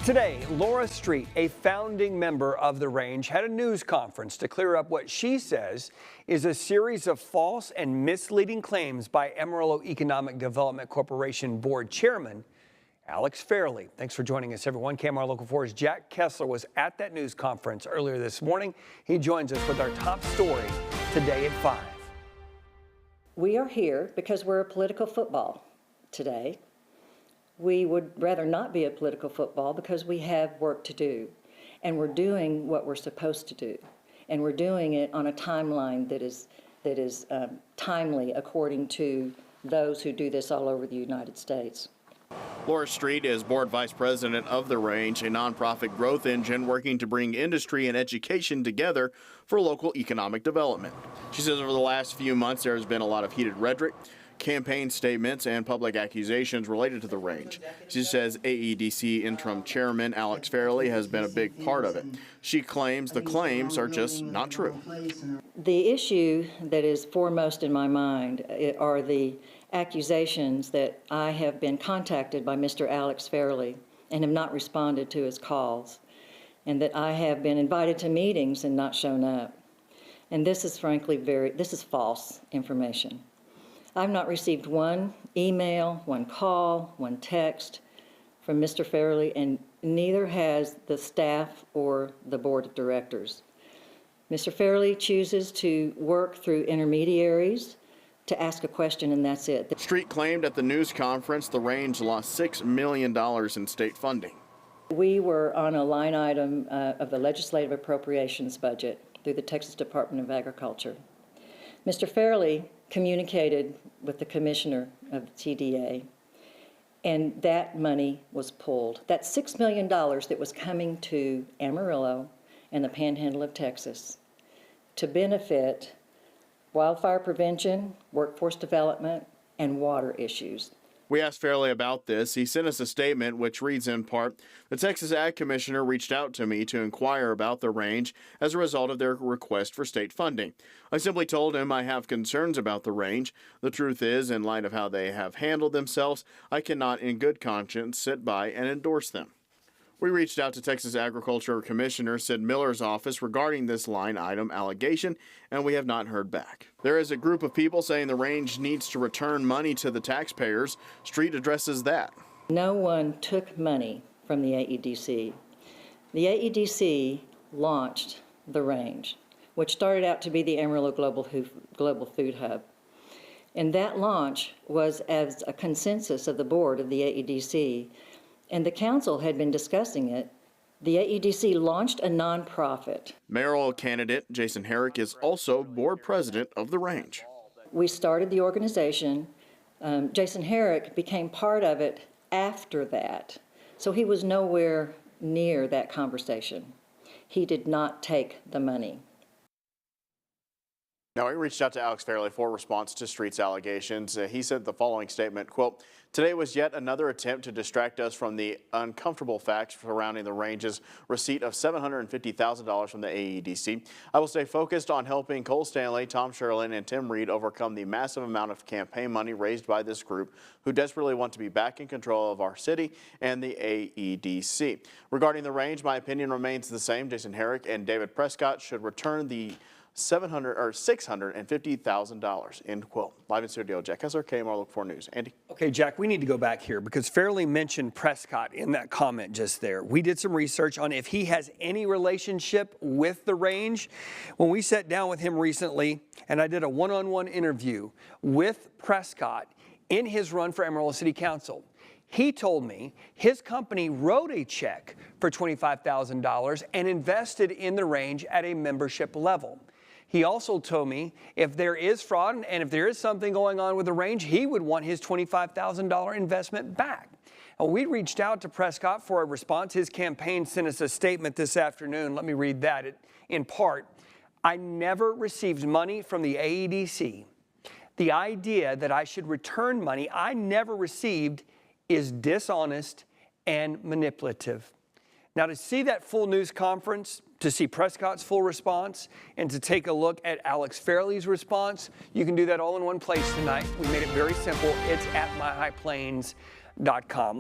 Today, Laura Street, a founding member of the range, had a news conference to clear up what she says is a series of false and misleading claims by Amarillo Economic Development Corporation Board Chairman Alex Fairley. Thanks for joining us, everyone. KMR Local 4's Jack Kessler was at that news conference earlier this morning. He joins us with our top story today at 5. We are here because we're a political football today. We would rather not be a political football because we have work to do, and we're doing what we're supposed to do, and we're doing it on a timeline that is timely according to those who do this all over the United States. Laura Street is board vice president of the range, a nonprofit growth engine working to bring industry and education together for local economic development. She says over the last few months there has been a lot of heated rhetoric, campaign statements, and public accusations related to the range. She says AEDC interim chairman Alex Fairley has been a big part of it. She claims the claims are just not true. The issue that is foremost in my mind are the accusations that I have been contacted by Mr. Alex Fairley and have not responded to his calls, and that I have been invited to meetings and not shown up. And this is frankly this is false information. I've not received one email, one call, one text from Mr. Fairley, and neither has the staff or the board of directors. Mr. Fairley chooses to work through intermediaries to ask a question, and that's it. Street claimed at the news conference the range lost $6 million in state funding. We were on a line item of the legislative appropriations budget through the Texas Department of Agriculture. Mr. Fairley communicated with the commissioner of the TDA, and that money was pulled. That $6 million that was coming to Amarillo and the Panhandle of Texas to benefit wildfire prevention, workforce development, and water issues. We asked Fairley about this. He sent us a statement which reads in part, "The Texas Ag Commissioner reached out to me to inquire about the range as a result of their request for state funding. I simply told him I have concerns about the range. The truth is, in light of how they have handled themselves, I cannot in good conscience sit by and endorse them." We reached out to Texas Agriculture Commissioner Sid Miller's office regarding this line item allegation, and we have not heard back. There is a group of people saying the range needs to return money to the taxpayers. Street addresses that. No one took money from the AEDC. The AEDC launched the range, which started out to be the Amarillo Global Food Hub. And that launch was as a consensus of the board of the AEDC, and the council had been discussing it. The AEDC launched a nonprofit. Mayoral candidate Jason Herrick is also board president of the range. We started the organization. Jason Herrick became part of it after that, so he was nowhere near that conversation. He did not take the money. Now, we reached out to Alex Fairley for a response to Street's allegations. He said the following statement, quote, "Today was yet another attempt to distract us from the uncomfortable facts surrounding the range's receipt of $750,000 from the AEDC. I will stay focused on helping Cole Stanley, Tom Sherlin, and Tim Reed overcome the massive amount of campaign money raised by this group who desperately want to be back in control of our city and the AEDC. Regarding the range, my opinion remains the same. Jason Herrick and David Prescott should return the $650,000, end quote. Live in studio, Jack Kessler, KMR Local 4 News. Andy? Okay, Jack, we need to go back here because Fairley mentioned Prescott in that comment just there. We did some research on if he has any relationship with the range. When we sat down with him recently, and I did a one-on-one interview with Prescott in his run for Amarillo City Council, he told me his company wrote a check for $25,000 and invested in the range at a membership level. He also told me if there is fraud and if there is something going on with the range, he would want his $25,000 investment back. We reached out to Prescott for a response. His campaign sent us a statement this afternoon. Let me read that in part. "I never received money from the AEDC. The idea that I should return money I never received is dishonest and manipulative." Now, to see that full news conference, to see Prescott's full response, and to take a look at Alex Fairley's response, you can do that all in one place tonight. We made it very simple. It's at myhighplains.com.